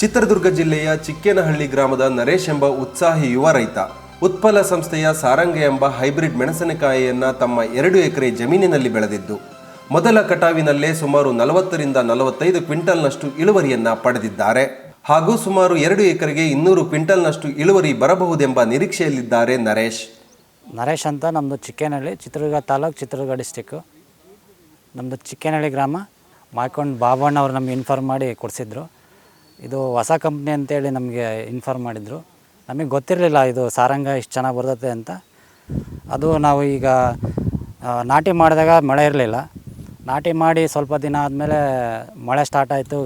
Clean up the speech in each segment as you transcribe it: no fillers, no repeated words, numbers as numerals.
ಚಿತ್ರದುರ್ಗ ಜಿಲ್ಲೆಯ ಚಿಕ್ಕೇನಹಳ್ಳಿ ಗ್ರಾಮದ ನರೇಶ್ ಎಂಬ ಉತ್ಸಾಹಿ ಯುವ ರೈತ ಉತ್ಪಲ ಸಂಸ್ಥೆಯ ಸಾರಂಗ ಎಂಬ ಹೈಬ್ರಿಡ್ ಮೆಣಸಿನಕಾಯಿಯನ್ನು ತಮ್ಮ 2 ಎಕರೆ ಜಮೀನಿನಲ್ಲಿ ಬೆಳೆದಿದ್ದು ಮೊದಲ ಕಟಾವಿನಲ್ಲೇ ಸುಮಾರು 40ರಿಂದ 45 ಕ್ವಿಂಟಲ್ನಷ್ಟು ಇಳುವರಿಯನ್ನು ಪಡೆದಿದ್ದಾರೆ. ಹಾಗೂ ಸುಮಾರು 2 ಎಕರೆಗೆ 200 ಕ್ವಿಂಟಲ್ನಷ್ಟು ಇಳುವರಿ ಬರಬಹುದೆಂಬ ನಿರೀಕ್ಷೆಯಲ್ಲಿದ್ದಾರೆ ನರೇಶ್ ಅಂತ ನಮ್ಮದು ಚಿಕ್ಕೇನಹಳ್ಳಿ, ಚಿತ್ರದುರ್ಗ ತಾಲೂಕು, ಚಿತ್ರದುರ್ಗ ಡಿಸ್ಟಿಕ್ಕು. ನಮ್ಮದು ಚಿಕ್ಕೇನಹಳ್ಳಿ ಗ್ರಾಮ. ಮಾಯ್ಕೊಂಡು ಬಾಬಣ್ಣ ಅವರು ನಮಗೆ ಇನ್ಫಾರ್ಮ್ ಮಾಡಿ ಕೊಡಿಸಿದ್ರು. ಇದು ಹೊಸ ಕಂಪ್ನಿ ಅಂತೇಳಿ ನಮಗೆ ಇನ್ಫಾರ್ಮ್ ಮಾಡಿದರು. ನಮಗೆ ಗೊತ್ತಿರಲಿಲ್ಲ ಇದು ಸಾರಂಗ ಇಷ್ಟು ಚೆನ್ನಾಗಿ ಬರ್ತದೆ ಅಂತ. ಅದು ನಾವು ಈಗ ನಾಟಿ ಮಾಡಿದಾಗ ಮಳೆ ಇರಲಿಲ್ಲ. ನಾಟಿ ಮಾಡಿ ಸ್ವಲ್ಪ ದಿನ ಆದಮೇಲೆ ಮಳೆ ಸ್ಟಾರ್ಟ್ ಆಯಿತು.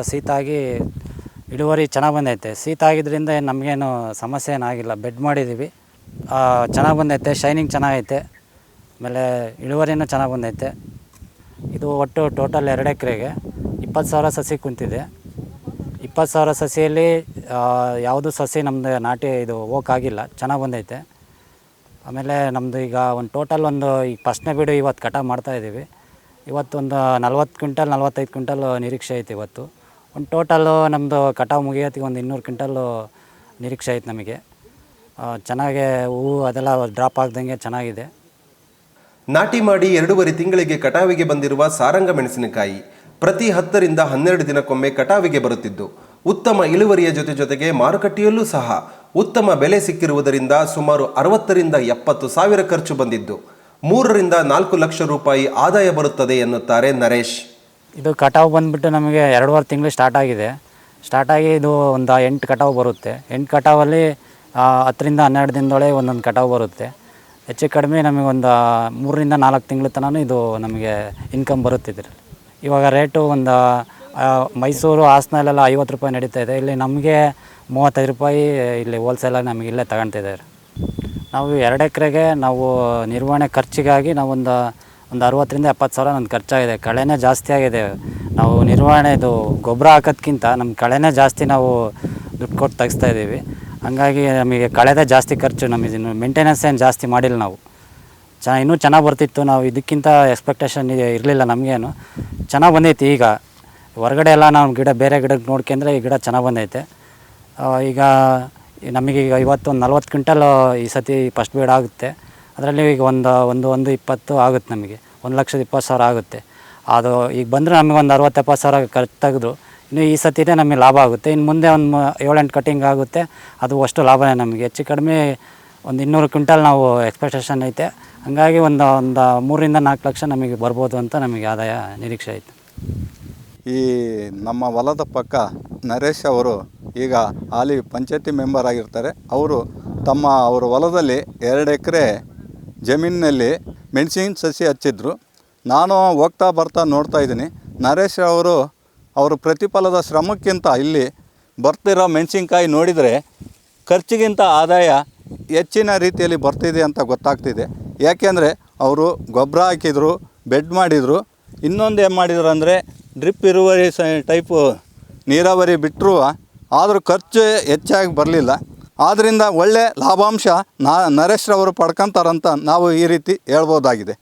ಶೀತ ಆಗಿ ಇಳುವರಿ ಚೆನ್ನಾಗಿ ಬಂದೈತೆ. ಶೀತ ಆಗಿದ್ದರಿಂದ ನಮಗೇನು ಸಮಸ್ಯೆ ಏನಾಗಿಲ್ಲ. ಬೆಡ್ ಮಾಡಿದ್ದೀವಿ, ಚೆನ್ನಾಗಿ ಬಂದೈತೆ. ಶೈನಿಂಗ್ ಚೆನ್ನಾಗೈತೆ. ಆಮೇಲೆ ಇಳುವರಿನೂ ಚೆನ್ನಾಗಿ ಬಂದೈತೆ. ಇದು ಒಟ್ಟು ಟೋಟಲ್ 2 ಎಕರೆಗೆ 20,000 ಸಸಿ ಕುಂತಿದೆ. 20,000 ಸಸಿಯಲ್ಲಿ ಯಾವುದು ಸಸಿ ನಮ್ಮದು ನಾಟಿ ಇದು ಹೋಗೋಕ್ಕಾಗಿಲ್ಲ, ಚೆನ್ನಾಗಿ ಬಂದೈತೆ. ಆಮೇಲೆ ನಮ್ಮದು ಈಗ ಒಂದು ಟೋಟಲ್ ಈಗ ಫಸ್ಟ್ನೇ ಬೀಡು ಇವತ್ತು ಕಟಾವು ಮಾಡ್ತಾಯಿದ್ದೀವಿ. ಇವತ್ತು ಒಂದು 40 ಕ್ವಿಂಟಲ್ 45 ಕ್ವಿಂಟಲ್ ನಿರೀಕ್ಷೆ ಐತೆ. ಇವತ್ತು ಒಂದು ಟೋಟಲ್ಲು ನಮ್ಮದು ಕಟಾವು ಮುಗಿಯೋತ್ತಿಗೆ ಒಂದು 200 ಕ್ವಿಂಟಲ್ಲು ನಿರೀಕ್ಷೆ ಐತೆ ನಮಗೆ. ಚೆನ್ನಾಗೆ ಹೂವು ಅದೆಲ್ಲ ಡ್ರಾಪ್ ಆಗ್ದಂಗೆ ಚೆನ್ನಾಗಿದೆ. ನಾಟಿ ಮಾಡಿ 2.5 ತಿಂಗಳಿಗೆ ಕಟಾವಿಗೆ ಬಂದಿರುವ ಸಾರಂಗ ಮೆಣಸಿನಕಾಯಿ ಪ್ರತಿ 10ರಿಂದ 12 ದಿನಕ್ಕೊಮ್ಮೆ ಕಟಾವಿಗೆ ಬರುತ್ತಿದ್ದು ಉತ್ತಮ ಇಳುವರಿಯ ಜೊತೆಗೆ ಮಾರುಕಟ್ಟೆಯಲ್ಲೂ ಸಹ ಉತ್ತಮ ಬೆಲೆ ಸಿಕ್ಕಿರುವುದರಿಂದ ಸುಮಾರು 60ರಿಂದ 70 ಸಾವಿರ ಖರ್ಚು ಬಂದಿದ್ದು 3ರಿಂದ 4 ಲಕ್ಷ ರೂಪಾಯಿ ಆದಾಯ ಬರುತ್ತದೆ ಎನ್ನುತ್ತಾರೆ ನರೇಶ್. ಇದು ಕಟಾವು ಬಂದುಬಿಟ್ಟು ನಮಗೆ 2.5 ತಿಂಗಳು ಸ್ಟಾರ್ಟ್ ಆಗಿ ಇದು ಒಂದು 8 ಕಟಾವು ಬರುತ್ತೆ. 8 ಕಟಾವಲ್ಲಿ 10ರಿಂದ 12 ದಿನದೊಳಗೆ ಒಂದೊಂದು ಕಟಾವು ಬರುತ್ತೆ. ಹೆಚ್ಚು ಕಡಿಮೆ ನಮಗೆ ಒಂದು 3ರಿಂದ 4 ತಿಂಗಳ ತನಕ ಇದು ನಮಗೆ ಇನ್ಕಮ್ ಬರುತ್ತಿದ್ದರೆ. ಇವಾಗ ರೇಟು ಒಂದು ಮೈಸೂರು ಹಾಸನಲ್ಲೆಲ್ಲ 50 ರೂಪಾಯಿ ನಡೀತಾ ಇದೆ. ಇಲ್ಲಿ ನಮಗೆ 35 ರೂಪಾಯಿ ಇಲ್ಲಿ ಹೋಲ್ಸೇಲಾಗಿ ನಮಗೆ ಇಲ್ಲೇ ತಗೊಳ್ತಿದ್ದಾರೆ. ನಾವು 2 ಎಕರೆಗೆ ನಾವು ನಿರ್ವಹಣೆ ಖರ್ಚಿಗಾಗಿ ನಾವು ಒಂದು 60ರಿಂದ 70 ಸಾವಿರ ನನ್ನ ಖರ್ಚಾಗಿದೆ. ಕಳೆನೇ ಜಾಸ್ತಿ ಆಗಿದೆ. ನಾವು ನಿರ್ವಹಣೆದು ಗೊಬ್ಬರ ಹಾಕೋದ್ಕಿಂತ ನಮ್ಮ ಕಳೆನೇ ಜಾಸ್ತಿ ನಾವು ದುಡ್ಡು ಕೊಟ್ಟು ತೆಗಿಸ್ತಾ ಇದ್ದೀವಿ. ಹಂಗಾಗಿ ನಮಗೆ ಕಳೆದೇ ಜಾಸ್ತಿ ಖರ್ಚು. ನಮಗೆ ಮೇಂಟೆನೆನ್ಸ್ ಏನು ಜಾಸ್ತಿ ಮಾಡಿಲ್ಲ ನಾವು. ಇನ್ನೂ ಚೆನ್ನಾಗಿ ಬರ್ತಿತ್ತು. ನಾವು ಇದಕ್ಕಿಂತ ಎಕ್ಸ್ಪೆಕ್ಟೇಷನ್ ಇರಲಿಲ್ಲ ನಮಗೇನು. ಚೆನ್ನಾಗಿ ಬಂದೈತಿ. ಈಗ ಹೊರಗಡೆ ಎಲ್ಲ ನಾವು ಬೇರೆ ಗಿಡಕ್ಕೆ ನೋಡ್ಕೊಂಡ್ರೆ ಈ ಗಿಡ ಚೆನ್ನಾಗಿ ಬಂದೈತೆ. ಈಗ ನಮಗೀಗ ಇವತ್ತು ಒಂದು 40 ಕ್ವಿಂಟಲ್ ಈ ಸತಿ ಫಸ್ಟ್ ಬೀಡ್ ಆಗುತ್ತೆ. ಅದರಲ್ಲಿ ಈಗ ಒಂದು 20 ಆಗುತ್ತೆ. ನಮಗೆ 1,20,000 ಆಗುತ್ತೆ. ಅದು ಈಗ ಬಂದರೆ ನಮಗೆ ಒಂದು 60-70 ಸಾವಿರ ಖರ್ಚು ತೆಗೆದು ಇನ್ನು ಈ ಸತಿನೇ ನಮಗೆ ಲಾಭ ಆಗುತ್ತೆ. ಇನ್ನು ಮುಂದೆ ಒಂದು 7-8 ಕಟಿಂಗ್ ಆಗುತ್ತೆ. ಅದು ಅಷ್ಟು ಲಾಭನೇ ನಮಗೆ. ಹೆಚ್ಚು ಕಡಿಮೆ ಒಂದು 200 ಕ್ವಿಂಟಲ್ ನಾವು ಎಕ್ಸ್ಪೆಕ್ಟೇಷನ್ ಐತೆ. ಹಾಗಾಗಿ ಒಂದು 3ರಿಂದ 4 ಲಕ್ಷ ನಮಗೆ ಬರ್ಬೋದು ಅಂತ ನಮಗೆ ಆದಾಯ ನಿರೀಕ್ಷೆ ಐತೆ. ಈ ನಮ್ಮ ಹೊಲದ ಪಕ್ಕ ನರೇಶ್ ಅವರು ಈಗ ಹಾಲಿ ಪಂಚಾಯತಿ ಮೆಂಬರ್ ಆಗಿರ್ತಾರೆ. ಅವರು ಅವರ ಹೊಲದಲ್ಲಿ 2 ಎಕರೆ ಜಮೀನಿನಲ್ಲಿ ಮೆಣಸಿನ ಸಸಿ ಹಚ್ಚಿದ್ರು. ನಾನು ಹೋಗ್ತಾ ಬರ್ತಾ ನೋಡ್ತಾ ಇದ್ದೀನಿ. ನರೇಶ್ ಅವರು ಪ್ರತಿಫಲದ ಶ್ರಮಕ್ಕಿಂತ ಇಲ್ಲಿ ಬರ್ತಿರೋ ಮೆಣಸಿನ್ಕಾಯಿ ನೋಡಿದರೆ ಖರ್ಚಿಗಿಂತ ಆದಾಯ ಹೆಚ್ಚಿನ ರೀತಿಯಲ್ಲಿ ಬರ್ತಿದೆ ಅಂತ ಗೊತ್ತಾಗ್ತಿದೆ. ಯಾಕೆಂದರೆ ಅವರು ಗೊಬ್ಬರ ಹಾಕಿದರು, ಬೆಡ್ ಮಾಡಿದರು. ಇನ್ನೊಂದು ಏನು ಮಾಡಿದ್ರು ಅಂದರೆ ಡ್ರಿಪ್ ಇರುವರಿ ಟೈಪು ನೀರಾವರಿ ಬಿಟ್ಟರು. ಆದರೂ ಖರ್ಚು ಹೆಚ್ಚಾಗಿ ಬರಲಿಲ್ಲ. ಆದ್ದರಿಂದ ಒಳ್ಳೆ ಲಾಭಾಂಶ ನರೇಶ್ ಅವರು ಪಡ್ಕೊತಾರಂತ ನಾವು ಈ ರೀತಿ ಹೇಳ್ಬೋದಾಗಿದೆ.